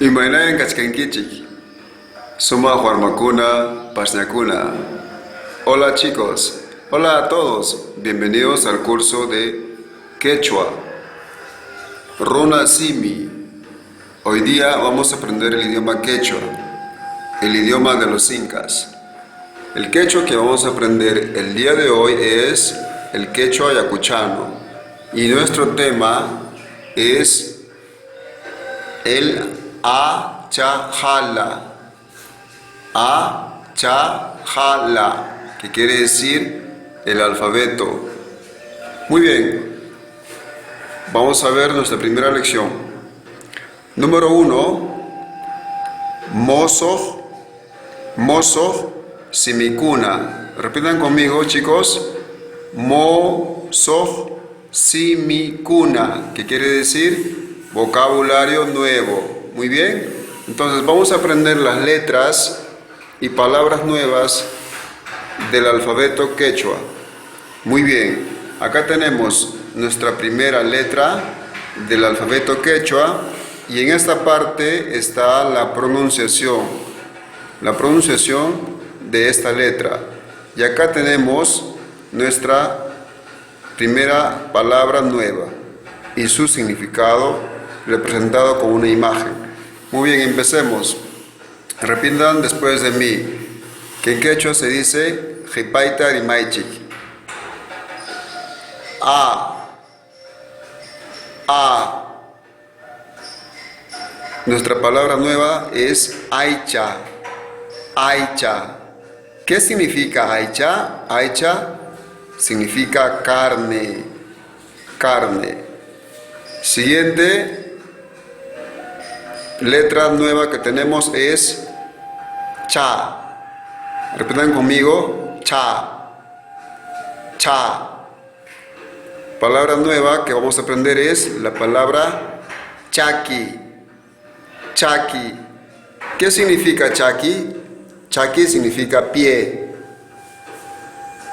Imainayan kachkankichik. Suma Juarmacuna, Pasñacuna. Hola chicos, hola a todos, bienvenidos al curso de Quechua. Runa Simi. Hoy día vamos a aprender el idioma quechua, el idioma de los incas. El quechua que vamos a aprender el día de hoy es el quechua ayacuchano. Y nuestro tema es el Achajala. Achajala, que quiere decir el alfabeto. Muy bien, vamos a ver nuestra primera lección. Número 1, mozo simicuna. Repitan conmigo, chicos. Mozo simicuna, que quiere decir vocabulario nuevo. Muy bien, entonces vamos a aprender las letras y palabras nuevas del alfabeto quechua. Muy bien, acá tenemos nuestra primera letra del alfabeto quechua y en esta parte está la pronunciación de esta letra. Y acá tenemos nuestra primera palabra nueva y su significado representado con una imagen. Muy bien, empecemos. Repitan después de mí, que en quechua se dice Jipaita Rimaichik. A. Nuestra palabra nueva es Aicha. Aicha. ¿Qué significa Aicha? Aicha significa carne. Carne. Siguiente letra nueva que tenemos es Cha. Repitan conmigo, Cha. Cha. Palabra nueva que vamos a aprender es la palabra Chaki. Chaki. ¿Qué significa Chaki? Chaki significa pie.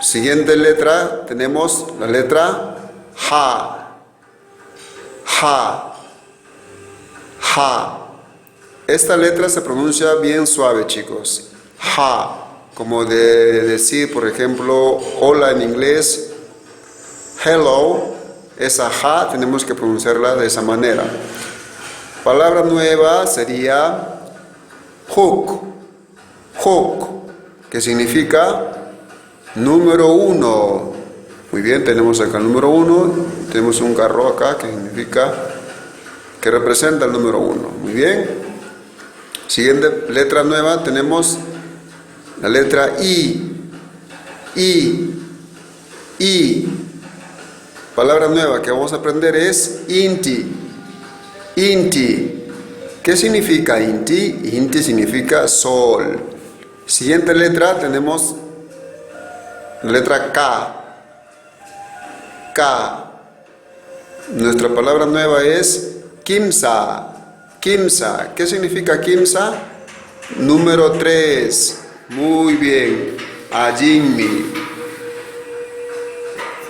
Siguiente letra tenemos la letra Ja. Ja. Ja. Esta letra se pronuncia bien suave, chicos. Ja. Como de decir, por ejemplo, hola en inglés. Hello. Esa ja tenemos que pronunciarla de esa manera. Palabra nueva sería hook. Hook, que significa número 1. Muy bien, tenemos acá el número 1. Tenemos un carro acá que significa, que representa el número 1. Muy bien. Siguiente letra nueva tenemos la letra I. I. Palabra nueva que vamos a aprender es Inti. Inti. ¿Qué significa Inti? Inti significa sol. Siguiente letra tenemos la letra K. K. Nuestra palabra nueva es Kimsa. Kimsa. ¿Qué significa Kimsa? Número 3. Muy bien. Ajinmi.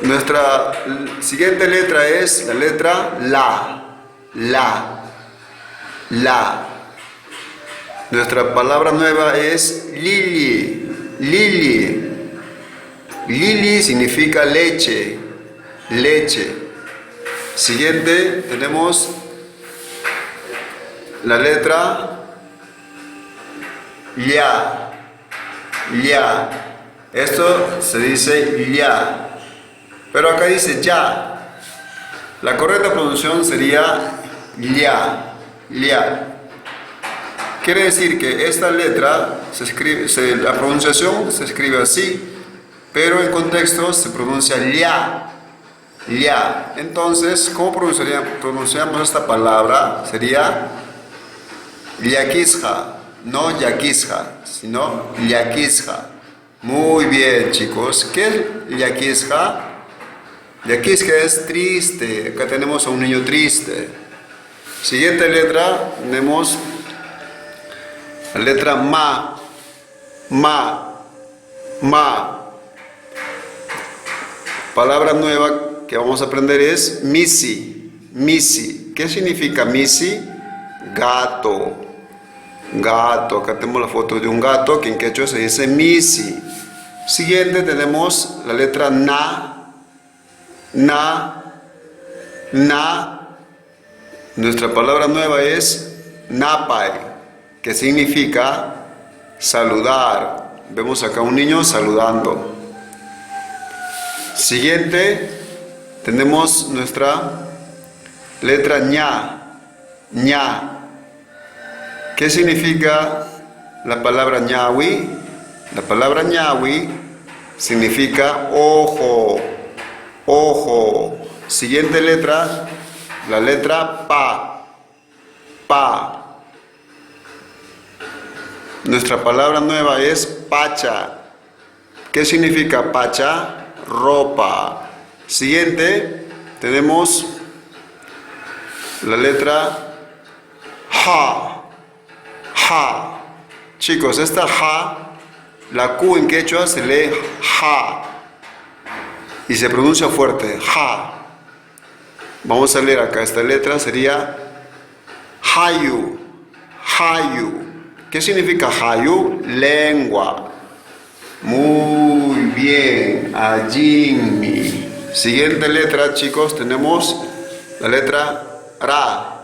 Nuestra siguiente letra es la letra La. La. Nuestra palabra nueva es Lili. Lili. Lili significa leche. Leche. Siguiente tenemos la letra Ya. Ya. Esto se dice ya. Pero acá dice ya. La correcta pronunciación sería ya. Ya. Quiere decir que esta letra la pronunciación se escribe así, pero en contexto se pronuncia lia. Lia. Entonces, ¿cómo pronunciamos esta palabra? Sería yaquisja. No yaquisja, sino yaquisja. Muy bien, chicos. ¿Qué es yaquisja? Yaquisja es triste. Acá tenemos a un niño triste. Siguiente letra tenemos la letra Ma. Palabra nueva que vamos a aprender es Misi. Misi. ¿Qué significa Misi? gato, gato. Acá tenemos la foto de un gato que en quechua se dice misi. Siguiente tenemos la letra na, na, na. Nuestra palabra nueva es napay, que significa saludar. Vemos acá un niño saludando. Siguiente tenemos nuestra letra ña, ña. ¿Qué significa la palabra ñawi? La palabra ñawi significa ojo, ojo. Siguiente letra, la letra pa, pa. Nuestra palabra nueva es pacha. ¿Qué significa pacha? Ropa. Siguiente, tenemos la letra ja, ja. Chicos, esta ja, la Q en quechua se lee ja y se pronuncia fuerte, ja. Vamos a leer acá, esta letra sería hayu, hayu. ¿Qué significa hayu? Lengua. Muy bien, ajinmi. Siguiente letra, chicos, tenemos la letra ra,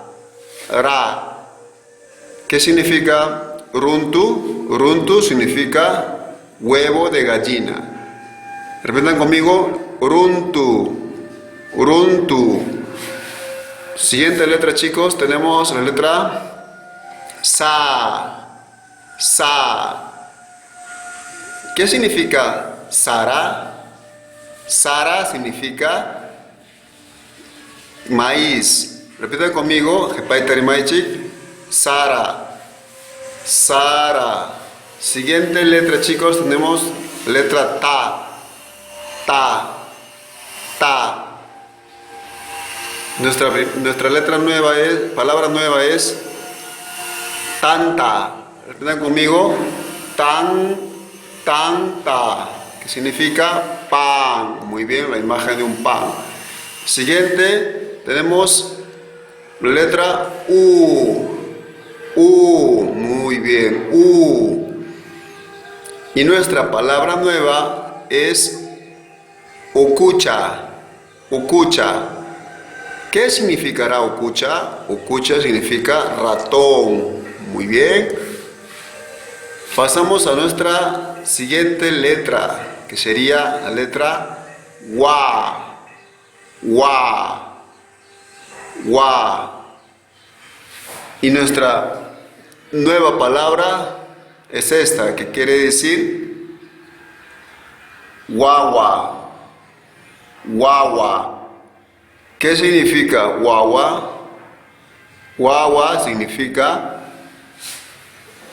ra. ¿Qué significa runtu? Runtu significa huevo de gallina. Repitan conmigo, runtu, runtu. Siguiente letra, chicos, tenemos la letra sa, sa. ¿Qué significa Sara? Sara significa maíz. Repita conmigo, Sara, Sara. Siguiente letra, chicos, tenemos letra ta, ta, ta. Nuestra letra nueva es, palabra nueva es tanta. Repitan conmigo, tanta, que significa pan. Muy bien, la imagen de un pan. Siguiente, tenemos la letra U. U, muy bien, U. Y nuestra palabra nueva es ukucha, ukucha. ¿Qué significará ukucha? Ukucha significa ratón. Muy bien. Pasamos a nuestra siguiente letra, que sería la letra wa, wa, wa. Y nuestra nueva palabra es esta, que quiere decir guagua, guagua. ¿Qué significa guagua? Guagua significa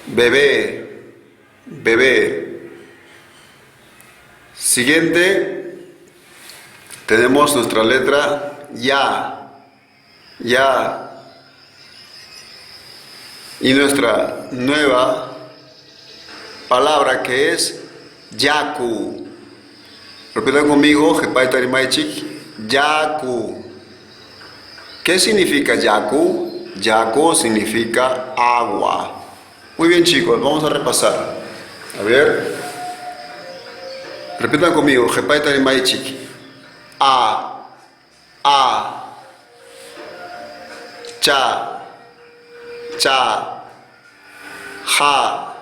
bebé, bebé. Siguiente, tenemos nuestra letra ya, ya. Y nuestra nueva palabra que es yaku. Repitan conmigo, yaku. ¿Qué significa yaku? Yaku significa agua. Muy bien, chicos, vamos a repasar. A ver. Repitan conmigo, a, cha, cha, ja,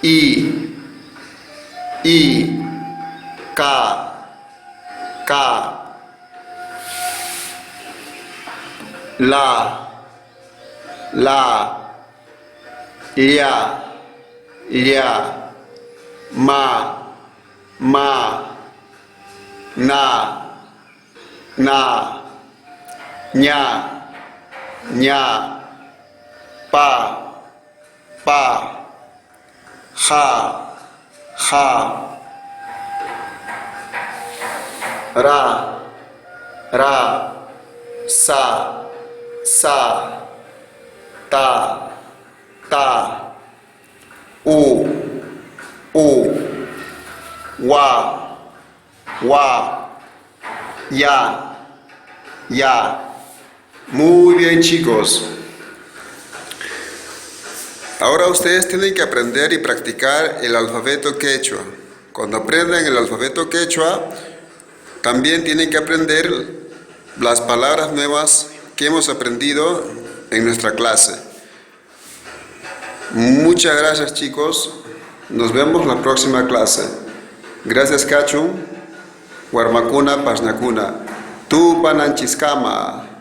i, ka, la, ya, ma, na, ña, pa, ja, ra, sa, ta, u, wa, ya. Muy bien. bien, chicos. Ahora ustedes tienen que aprender y practicar el alfabeto quechua. Cuando aprendan el alfabeto quechua, también tienen que aprender las palabras nuevas que hemos aprendido en nuestra clase. Muchas gracias, chicos. Nos vemos la próxima clase. Gracias, Cachun. Guarmacuna, Pasnacuna. Tu Pananchiscama.